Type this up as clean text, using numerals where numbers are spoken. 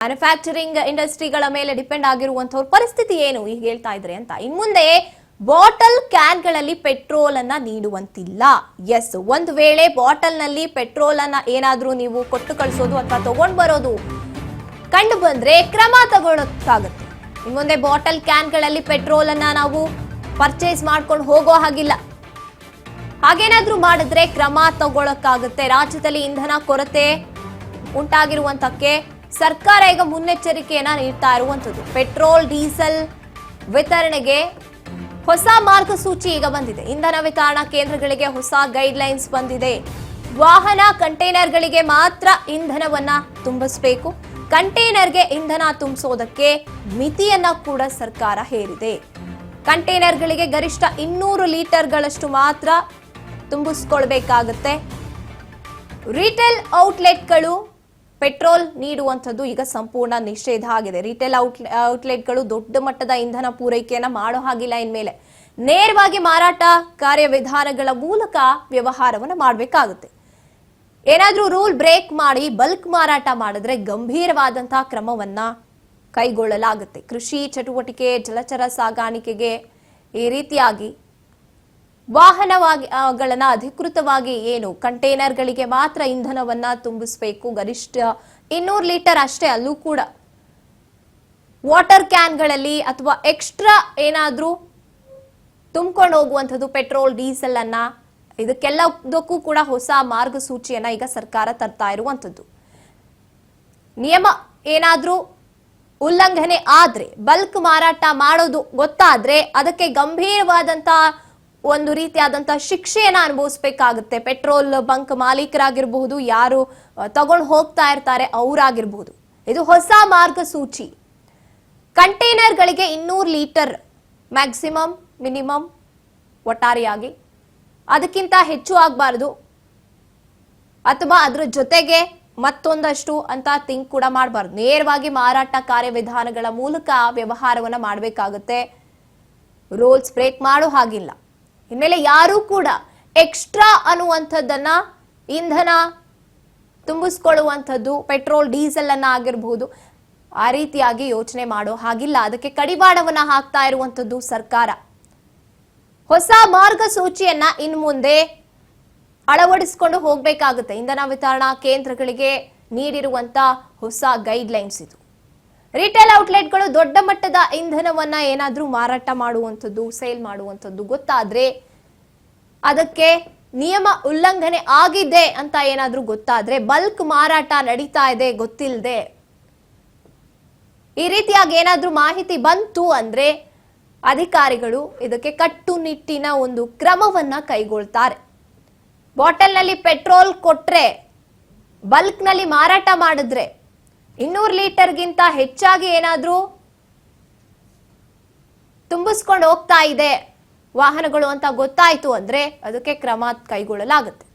Manufacturing ಇಂಡಸ್ಟ್ರಿಗಳ ಮೇಲೆ depend ಆಗಿರುವಂತವ್ರ ಪರಿಸ್ಥಿತಿ ಏನು ಈಗ ಹೇಳ್ತಾ ಇದ್ರೆ ಅಂತ. ಇನ್ ಮುಂದೆ ಬಾಟಲ್ ಕ್ಯಾನ್ಗಳಲ್ಲಿ ಪೆಟ್ರೋಲ್ ಅನ್ನ ನೀಡುವಂತಿಲ್ಲ. ಎಸ್, ಒಂದು ವೇಳೆ ಬಾಟಲ್ ನಲ್ಲಿ ಪೆಟ್ರೋಲ್ ಅನ್ನ ಏನಾದ್ರೂ ನೀವು ಕೊಟ್ಟು ಕಳಿಸೋದು ಅಥವಾ ತಗೊಂಡ್ ಬರೋದು ಕಂಡು ಬಂದ್ರೆ ಕ್ರಮ ತಗೊಳ್ಳೋಕ್ಕಾಗತ್ತೆ. ಇನ್ ಮುಂದೆ ಬಾಟಲ್ ಕ್ಯಾನ್ಗಳಲ್ಲಿ ಪೆಟ್ರೋಲ್ ಅನ್ನ ನಾವು ಪರ್ಚೇಸ್ ಮಾಡ್ಕೊಂಡು ಹೋಗೋ ಹಾಗಿಲ್ಲ. ಹಾಗೇನಾದ್ರೂ ಮಾಡಿದ್ರೆ ಕ್ರಮ ತಗೊಳ್ಳೋಕ್ಕಾಗತ್ತೆ. ರಾಜ್ಯದಲ್ಲಿ ಇಂಧನ ಕೊರತೆ ಉಂಟಾಗಿರುವಂತಕ್ಕೆ ಸರ್ಕಾರ ಈಗ ಮುನ್ನೆಚ್ಚರಿಕೆಯನ್ನ ನೀಡ್ತಾ ಇರುವಂತದ್ದು. ಪೆಟ್ರೋಲ್ ಡೀಸೆಲ್ ವಿತರಣೆಗೆ ಹೊಸ ಮಾರ್ಗಸೂಚಿ ಈಗ ಬಂದಿದೆ. ಇಂಧನ ವಿತರಣಾ ಕೇಂದ್ರಗಳಿಗೆ ಹೊಸ ಗೈಡ್ ಲೈನ್ಸ್ ಬಂದಿದೆ. ವಾಹನ ಕಂಟೈನರ್ಗಳಿಗೆ ಮಾತ್ರ ಇಂಧನವನ್ನ ತುಂಬಿಸಬೇಕು. ಕಂಟೈನರ್ಗೆ ಇಂಧನ ತುಂಬಿಸೋದಕ್ಕೆ ಮಿತಿಯನ್ನ ಕೂಡ ಸರ್ಕಾರ ಹೇರಿದೆ. ಕಂಟೈನರ್ಗಳಿಗೆ ಗರಿಷ್ಠ 200 ಲೀಟರ್ಗಳಷ್ಟು ಮಾತ್ರ ತುಂಬಿಸ್ಕೊಳ್ಬೇಕಾಗತ್ತೆ. ರಿಟೇಲ್ ಔಟ್ಲೆಟ್ಗಳು ಪೆಟ್ರೋಲ್ ನೀಡುವಂಥದ್ದು ಈಗ ಸಂಪೂರ್ಣ ನಿಷೇಧ ಆಗಿದೆ. ರಿಟೇಲ್ ಔಟ್ಲೆಟ್ಗಳು ದೊಡ್ಡ ಮಟ್ಟದ ಇಂಧನ ಪೂರೈಕೆಯನ್ನ ಮಾಡೋ ಹಾಗಿಲ್ಲ. ಇನ್ಮೇಲೆ ನೇರವಾಗಿ ಮಾರಾಟ ಕಾರ್ಯವಿಧಾನಗಳ ಮೂಲಕ ವ್ಯವಹಾರವನ್ನು ಮಾಡಬೇಕಾಗುತ್ತೆ. ಏನಾದ್ರೂ ರೂಲ್ ಬ್ರೇಕ್ ಮಾಡಿ ಬಲ್ಕ್ ಮಾರಾಟ ಮಾಡಿದ್ರೆ ಗಂಭೀರವಾದಂತಹ ಕ್ರಮವನ್ನ ಕೈಗೊಳ್ಳಲಾಗುತ್ತೆ. ಕೃಷಿ ಚಟುವಟಿಕೆ, ಜಲಚರ ಸಾಗಾಣಿಕೆಗೆ ಈ ರೀತಿಯಾಗಿ ವಾಹನಗಳನ್ನ ಅಧಿಕೃತವಾಗಿ ಏನು ಕಂಟೈನರ್ಗಳಿಗೆ ಮಾತ್ರ ಇಂಧನವನ್ನ ತುಂಬಿಸಬೇಕು. ಗರಿಷ್ಠ 200 ಲೀಟರ್ ಅಷ್ಟೇ. ಅಲ್ಲೂ ಕೂಡ ವಾಟರ್ ಕ್ಯಾನ್ಗಳಲ್ಲಿ ಅಥವಾ ಎಕ್ಸ್ಟ್ರಾ ಏನಾದ್ರೂ ತುಂಬಿಕೊಂಡು ಹೋಗುವಂಥದ್ದು ಪೆಟ್ರೋಲ್ ಡೀಸೆಲ್ ಅನ್ನ, ಇದಕ್ಕೆಲ್ಲದಕ್ಕೂ ಕೂಡ ಹೊಸ ಮಾರ್ಗಸೂಚಿಯನ್ನ ಈಗ ಸರ್ಕಾರ ತರ್ತಾ ಇರುವಂಥದ್ದು. ನಿಯಮ ಏನಾದ್ರೂ ಉಲ್ಲಂಘನೆ ಆದ್ರೆ, ಬಲ್ಕ್ ಮಾರಾಟ ಮಾಡೋದು ಗೊತ್ತಾದ್ರೆ ಅದಕ್ಕೆ ಗಂಭೀರವಾದಂತಹ ಒಂದು ರೀತಿಯಾದಂತಹ ಶಿಕ್ಷೆಯನ್ನ ಅನುಭವಿಸಬೇಕಾಗುತ್ತೆ. ಪೆಟ್ರೋಲ್ ಬಂಕ್ ಮಾಲೀಕರಾಗಿರಬಹುದು, ಯಾರು ತಗೊಂಡು ಹೋಗ್ತಾ ಇರ್ತಾರೆ ಅವರಾಗಿರ್ಬಹುದು. ಇದು ಹೊಸ ಮಾರ್ಗಸೂಚಿ. ಕಂಟೈನರ್ಗಳಿಗೆ 200 ಲೀಟರ್ ಮ್ಯಾಕ್ಸಿಮಮ್, ಮಿನಿಮಮ್ ಒಟ್ಟಾರೆಯಾಗಿ, ಅದಕ್ಕಿಂತ ಹೆಚ್ಚು ಆಗಬಾರದು. ಅಥವಾ ಅದ್ರ ಜೊತೆಗೆ ಮತ್ತೊಂದಷ್ಟು ಅಂತ ಥಿಂಕ್ ಕೂಡ ಮಾಡಬಾರ್ದು. ನೇರವಾಗಿ ಮಾರಾಟ ಕಾರ್ಯವಿಧಾನಗಳ ಮೂಲಕ ವ್ಯವಹಾರವನ್ನ ಮಾಡಬೇಕಾಗುತ್ತೆ. ರೂಲ್ಸ್ ಬ್ರೇಕ್ ಮಾಡೋ ಹಾಗಿಲ್ಲ. ಇನ್ಮೇಲೆ ಯಾರೂ ಕೂಡ ಎಕ್ಸ್ಟ್ರಾ ಅನ್ನುವಂಥದ್ದನ್ನ ಇಂಧನ ತುಂಬಿಸ್ಕೊಳ್ಳುವಂಥದ್ದು ಪೆಟ್ರೋಲ್ ಡೀಸೆಲ್ ಅನ್ನ ಆಗಿರಬಹುದು, ಆ ರೀತಿಯಾಗಿ ಯೋಚನೆ ಮಾಡೋ ಹಾಗಿಲ್ಲ. ಅದಕ್ಕೆ ಕಡಿವಾಣವನ್ನ ಹಾಕ್ತಾ ಇರುವಂಥದ್ದು ಸರ್ಕಾರ. ಹೊಸ ಮಾರ್ಗಸೂಚಿಯನ್ನ ಇನ್ನು ಮುಂದೆ ಅಳವಡಿಸಿಕೊಂಡು ಹೋಗಬೇಕಾಗುತ್ತೆ. ಇಂಧನ ವಿತರಣಾ ಕೇಂದ್ರಗಳಿಗೆ ನೀಡಿರುವಂತ ಹೊಸ ಗೈಡ್ ಲೈನ್ಸ್ ಇದು. ರಿಟೇಲ್ ಔಟ್ಲೆಟ್ಗಳು ದೊಡ್ಡ ಮಟ್ಟದ ಇಂಧನವನ್ನ ಏನಾದ್ರೂ ಮಾರಾಟ ಮಾಡುವಂಥದ್ದು, ಸೇಲ್ ಮಾಡುವಂಥದ್ದು ಗೊತ್ತಾದ್ರೆ, ಅದಕ್ಕೆ ನಿಯಮ ಉಲ್ಲಂಘನೆ ಆಗಿದೆ ಅಂತ ಏನಾದ್ರೂ ಗೊತ್ತಾದ್ರೆ, ಬಲ್ಕ್ ಮಾರಾಟ ನಡೀತಾ ಇದೆ ಗೊತ್ತಿಲ್ಲದೆ ಈ ರೀತಿಯಾಗಿ ಏನಾದ್ರೂ ಮಾಹಿತಿ ಬಂತು ಅಂದ್ರೆ ಅಧಿಕಾರಿಗಳು ಇದಕ್ಕೆ ಕಟ್ಟುನಿಟ್ಟಿನ ಒಂದು ಕ್ರಮವನ್ನ ಕೈಗೊಳ್ತಾರೆ. ಬಾಟಲ್ನಲ್ಲಿ ಪೆಟ್ರೋಲ್ ಕೊಟ್ರೆ, ಬಲ್ಕ್ ನಲ್ಲಿ ಮಾರಾಟ ಮಾಡಿದ್ರೆ, 200 ಲೀಟರ್ಗಿಂತ ಹೆಚ್ಚಾಗಿ ಏನಾದ್ರೂ ತುಂಬಿಸ್ಕೊಂಡು ಹೋಗ್ತಾ ಇದೆ ವಾಹನಗಳು ಅಂತ ಗೊತ್ತಾಯ್ತು ಅಂದ್ರೆ ಅದಕ್ಕೆ ಕ್ರಮ ಕೈಗೊಳ್ಳಲಾಗುತ್ತೆ.